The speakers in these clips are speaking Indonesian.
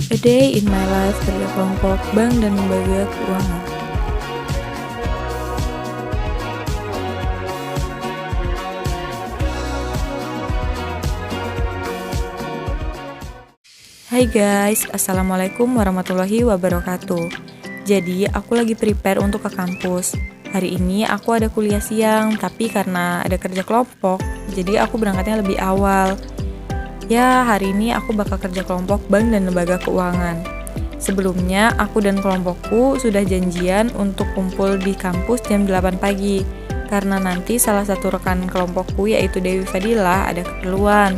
A Day in My Life kerja kelompok bank dan lembaga keuangan. Hai guys, assalamualaikum warahmatullahi wabarakatuh. Jadi aku lagi prepare untuk ke kampus. Hari ini aku ada kuliah siang, tapi karena ada kerja kelompok, jadi aku berangkatnya lebih awal. Ya, hari ini aku bakal kerja kelompok bank dan lembaga keuangan. Sebelumnya, aku dan kelompokku sudah janjian untuk kumpul di kampus jam 8 pagi. Karena nanti salah satu rekan kelompokku yaitu Dewi Fadilah ada keperluan.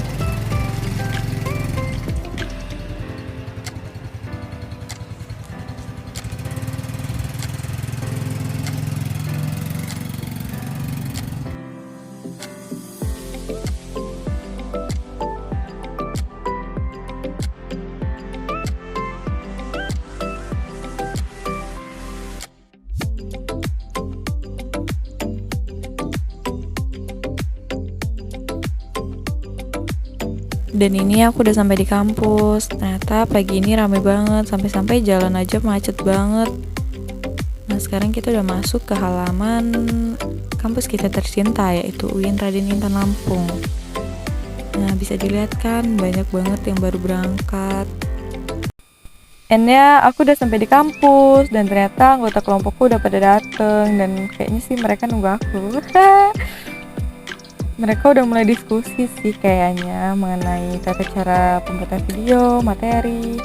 Dan ini aku udah sampai di kampus. Ternyata pagi ini rame banget, sampai-sampai jalan aja macet banget. Nah, sekarang kita udah masuk ke halaman kampus kita tercinta, yaitu UIN Raden Intan Lampung. Nah, bisa dilihat kan banyak banget yang baru berangkat. And ya, aku udah sampai di kampus dan ternyata anggota kelompokku udah pada dateng dan kayaknya sih mereka nunggu aku. Mereka udah mulai diskusi sih kayaknya mengenai tata cara pembuatan video, materi.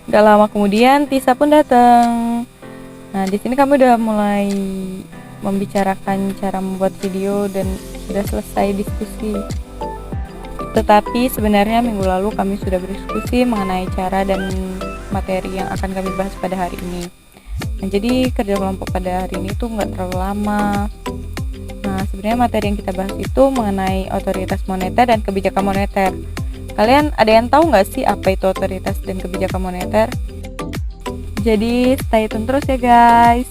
Gak lama kemudian Tisa pun datang. Nah, di sini kami udah mulai membicarakan cara membuat video dan sudah selesai diskusi. Tetapi sebenarnya minggu lalu kami sudah berdiskusi mengenai cara dan materi yang akan kami bahas pada hari ini. Nah, jadi kerja kelompok pada hari ini tuh nggak terlalu lama. Nah, sebenarnya materi yang kita bahas itu mengenai otoritas moneter dan kebijakan moneter. Kalian ada yang tahu nggak sih apa itu otoritas dan kebijakan moneter? Jadi stay tune terus ya guys.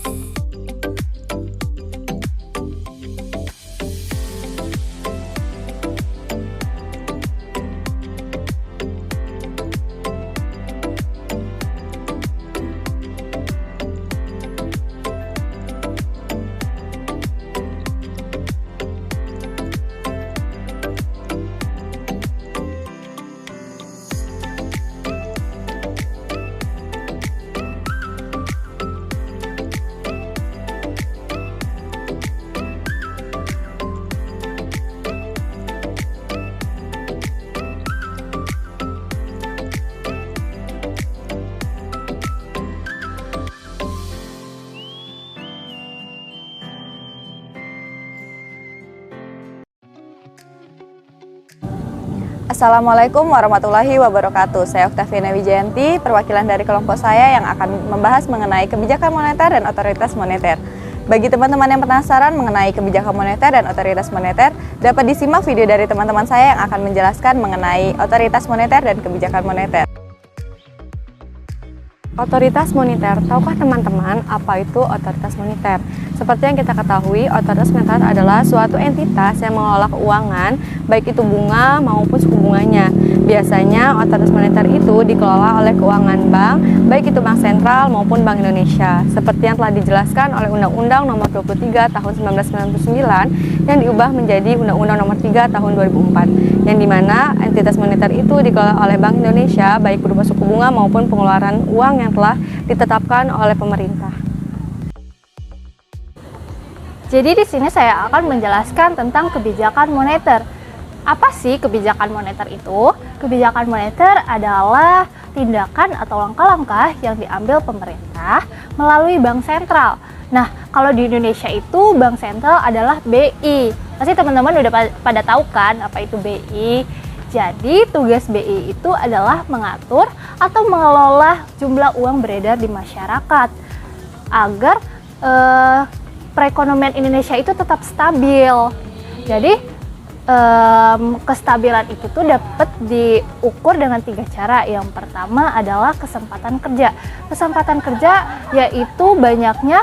Assalamualaikum warahmatullahi wabarakatuh. Saya Oktaviana Wijayanti, perwakilan dari kelompok saya yang akan membahas mengenai kebijakan moneter dan otoritas moneter. Bagi teman-teman yang penasaran mengenai kebijakan moneter dan otoritas moneter, dapat disimak video dari teman-teman saya yang akan menjelaskan mengenai otoritas moneter dan kebijakan moneter. Otoritas moneter, tahukah teman-teman apa itu otoritas moneter? Seperti yang kita ketahui, otoritas moneter adalah suatu entitas yang mengelola keuangan, baik itu bunga maupun suku bunganya. Biasanya otoritas moneter itu dikelola oleh keuangan bank, baik itu Bank Sentral maupun Bank Indonesia. Seperti yang telah dijelaskan oleh Undang-Undang Nomor 23 Tahun 1999 yang diubah menjadi Undang-Undang Nomor 3 Tahun 2004, yang dimana entitas moneter itu dikelola oleh Bank Indonesia, baik berupa suku bunga maupun pengeluaran uang yang telah ditetapkan oleh pemerintah. Jadi di sini saya akan menjelaskan tentang kebijakan moneter. Apa sih kebijakan moneter itu? Kebijakan moneter adalah tindakan atau langkah-langkah yang diambil pemerintah melalui bank sentral. Nah, kalau di Indonesia itu bank sentral adalah BI. Pasti teman-teman udah pada tahu kan apa itu BI. Jadi tugas BI itu adalah mengatur atau mengelola jumlah uang beredar di masyarakat agar perekonomian Indonesia itu tetap stabil. Jadi kestabilan itu tuh dapat diukur dengan 3 cara. Yang pertama adalah kesempatan kerja. Kesempatan kerja yaitu banyaknya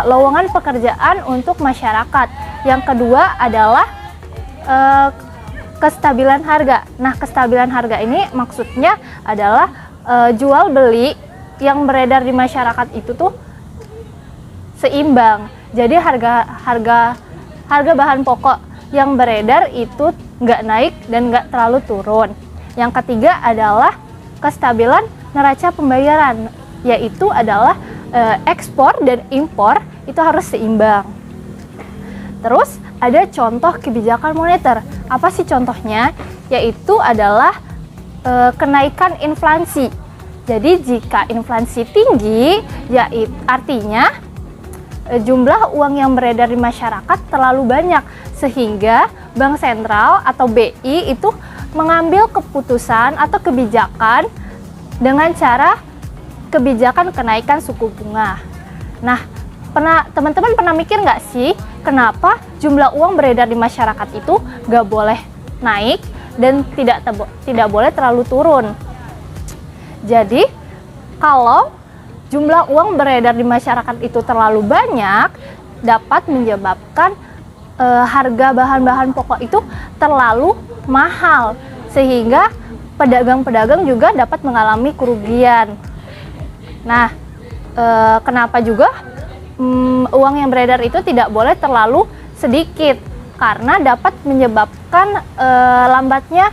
lowongan pekerjaan untuk masyarakat. Yang kedua adalah kestabilan harga. Nah, kestabilan harga ini maksudnya adalah jual beli yang beredar di masyarakat itu tuh seimbang. Jadi harga bahan pokok yang beredar itu nggak naik dan nggak terlalu turun. Yang ketiga adalah kestabilan neraca pembayaran, yaitu adalah ekspor dan impor itu harus seimbang. Terus ada contoh kebijakan moneter. Apa sih contohnya? Yaitu adalah kenaikan inflasi. Jadi jika inflasi tinggi, yaitu artinya jumlah uang yang beredar di masyarakat terlalu banyak, sehingga Bank Sentral atau BI itu mengambil keputusan atau kebijakan dengan cara kebijakan kenaikan suku bunga. Nah, teman-teman pernah mikir nggak sih kenapa jumlah uang beredar di masyarakat itu nggak boleh naik dan tidak boleh terlalu turun? Jadi kalau jumlah uang beredar di masyarakat itu terlalu banyak, dapat menyebabkan harga bahan-bahan pokok itu terlalu mahal, sehingga pedagang-pedagang juga dapat mengalami kerugian. Nah, kenapa juga uang yang beredar itu tidak boleh terlalu sedikit, karena dapat menyebabkan lambatnya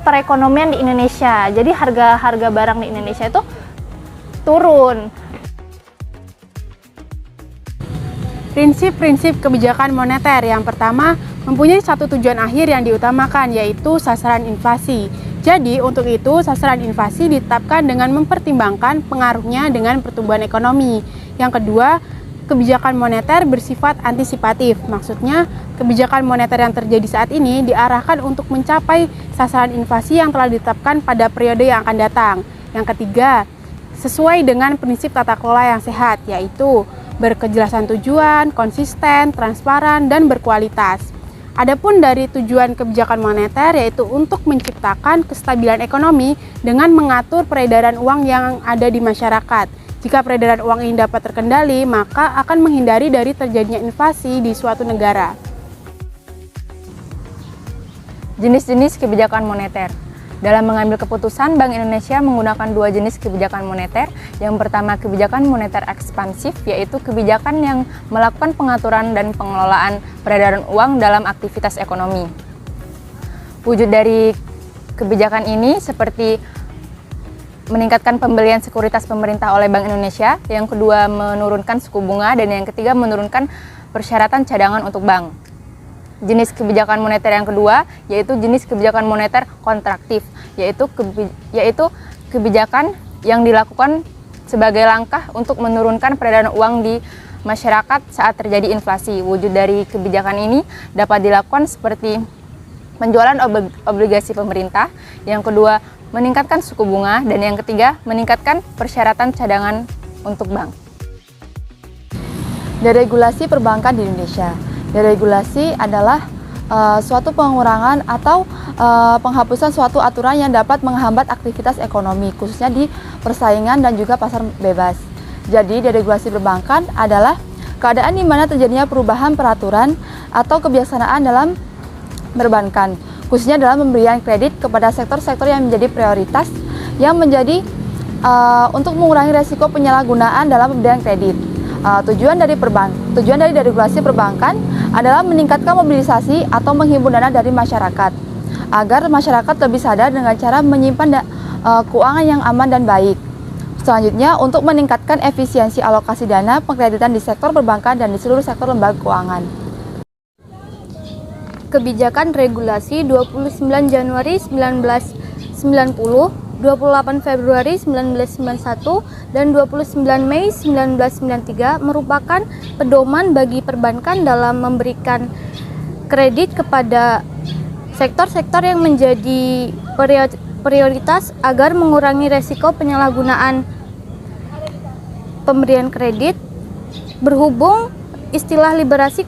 perekonomian di Indonesia. Jadi harga barang di Indonesia itu turun. Prinsip-prinsip kebijakan moneter yang pertama mempunyai satu tujuan akhir yang diutamakan, yaitu sasaran inflasi. Jadi untuk itu sasaran inflasi ditetapkan dengan mempertimbangkan pengaruhnya dengan pertumbuhan ekonomi. Yang kedua, kebijakan moneter bersifat antisipatif. Maksudnya kebijakan moneter yang terjadi saat ini diarahkan untuk mencapai sasaran inflasi yang telah ditetapkan pada periode yang akan datang. Yang ketiga, sesuai dengan prinsip tata kelola yang sehat, yaitu berkejelasan tujuan, konsisten, transparan, dan berkualitas. Adapun dari tujuan kebijakan moneter yaitu untuk menciptakan kestabilan ekonomi dengan mengatur peredaran uang yang ada di masyarakat. Jika peredaran uang ini dapat terkendali, maka akan menghindari dari terjadinya inflasi di suatu negara. Jenis-jenis kebijakan moneter. Dalam mengambil keputusan, Bank Indonesia menggunakan 2 jenis kebijakan moneter. Yang pertama, kebijakan moneter ekspansif, yaitu kebijakan yang melakukan pengaturan dan pengelolaan peredaran uang dalam aktivitas ekonomi. Wujud dari kebijakan ini seperti meningkatkan pembelian sekuritas pemerintah oleh Bank Indonesia, yang kedua menurunkan suku bunga, dan yang ketiga menurunkan persyaratan cadangan untuk bank. Jenis kebijakan moneter yang kedua yaitu jenis kebijakan moneter kontraktif, yaitu kebijakan yang dilakukan sebagai langkah untuk menurunkan peredaran uang di masyarakat saat terjadi inflasi. Wujud dari kebijakan ini dapat dilakukan seperti penjualan obligasi pemerintah, yang kedua meningkatkan suku bunga, dan yang ketiga meningkatkan persyaratan cadangan untuk bank. Deregulasi perbankan di Indonesia. Deregulasi adalah suatu pengurangan atau penghapusan suatu aturan yang dapat menghambat aktivitas ekonomi, khususnya di persaingan dan juga pasar bebas. Jadi, deregulasi perbankan adalah keadaan di mana terjadinya perubahan peraturan atau kebiasaan dalam perbankan, khususnya dalam pemberian kredit kepada sektor-sektor yang menjadi prioritas, yang menjadi untuk mengurangi resiko penyalahgunaan dalam pemberian kredit. Tujuan dari deregulasi perbankan adalah meningkatkan mobilisasi atau menghimpun dana dari masyarakat agar masyarakat lebih sadar dengan cara menyimpan keuangan yang aman dan baik. Selanjutnya, untuk meningkatkan efisiensi alokasi dana pengkreditan di sektor perbankan dan di seluruh sektor lembaga keuangan. Kebijakan regulasi 29 Januari 1990, 28 Februari 1991, dan 29 Mei 1993 merupakan pedoman bagi perbankan dalam memberikan kredit kepada sektor-sektor yang menjadi prioritas agar mengurangi resiko penyalahgunaan pemberian kredit. Berhubung istilah liberasi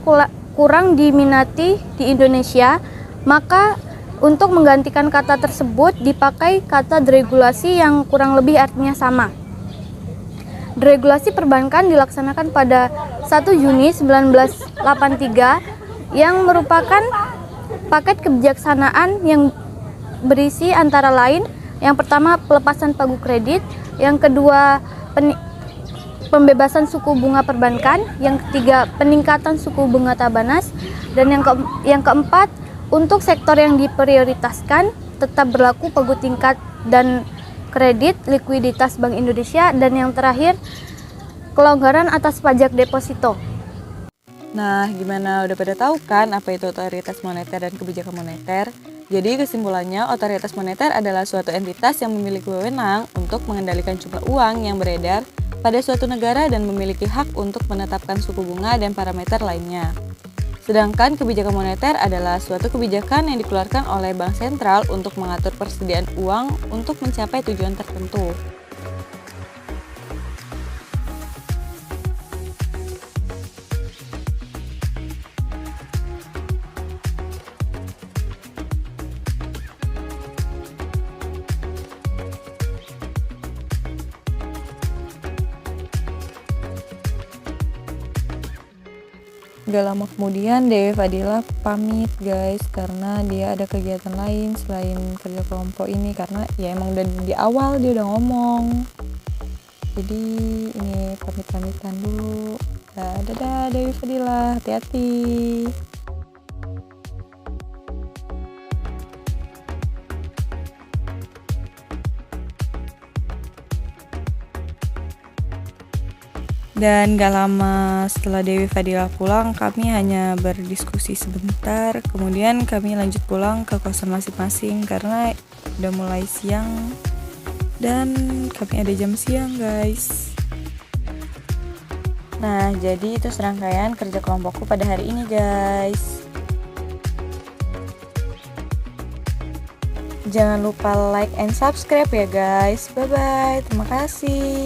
kurang diminati di Indonesia, maka untuk menggantikan kata tersebut dipakai kata deregulasi yang kurang lebih artinya sama. Deregulasi perbankan dilaksanakan pada 1 Juni 1983 yang merupakan paket kebijaksanaan yang berisi antara lain yang pertama pelepasan pagu kredit, yang kedua pembebasan suku bunga perbankan, yang ketiga peningkatan suku bunga tabanas, dan yang keempat untuk sektor yang diprioritaskan tetap berlaku pagu tingkat dan kredit likuiditas Bank Indonesia, dan yang terakhir kelonggaran atas pajak deposito. Nah, gimana? Udah pada tahu kan apa itu otoritas moneter dan kebijakan moneter? Jadi kesimpulannya, otoritas moneter adalah suatu entitas yang memiliki wewenang untuk mengendalikan jumlah uang yang beredar pada suatu negara dan memiliki hak untuk menetapkan suku bunga dan parameter lainnya. Sedangkan kebijakan moneter adalah suatu kebijakan yang dikeluarkan oleh bank sentral untuk mengatur persediaan uang untuk mencapai tujuan tertentu. Gak lama kemudian Dewi Fadila pamit guys, karena dia ada kegiatan lain selain kerja kelompok ini, karena ya emang udah di awal dia udah ngomong. Jadi ini pamit-pamitan dulu. Dadah Dewi Fadila, hati-hati. Dan gak lama setelah Dewi Fadila pulang, kami hanya berdiskusi sebentar. Kemudian kami lanjut pulang ke kosan masing-masing karena udah mulai siang. Dan kami ada jam siang guys. Nah, jadi itu serangkaian kerja kelompokku pada hari ini guys. Jangan lupa like and subscribe ya guys. Bye-bye, terima kasih.